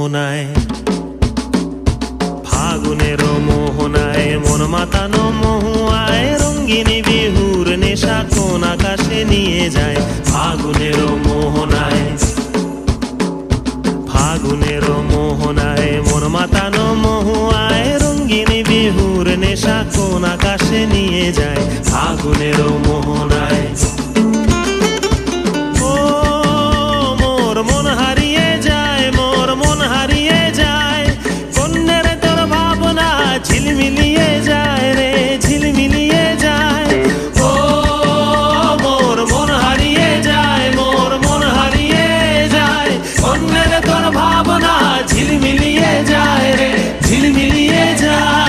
মোহনায়, ফাগুনের মোহনায় মন মাতানো মহুয়ায় রঙ্গিনী বিহুর নেশা কোন আকাশে নিয়ে যায়। ফাগুনের মোহনায়, ফাগুনের মোহনায় মন মাতানো মহুয়ায় রঙ্গিনী বিহুর নেশা কোন আকাশে নিয়ে যায়। ফাগুনের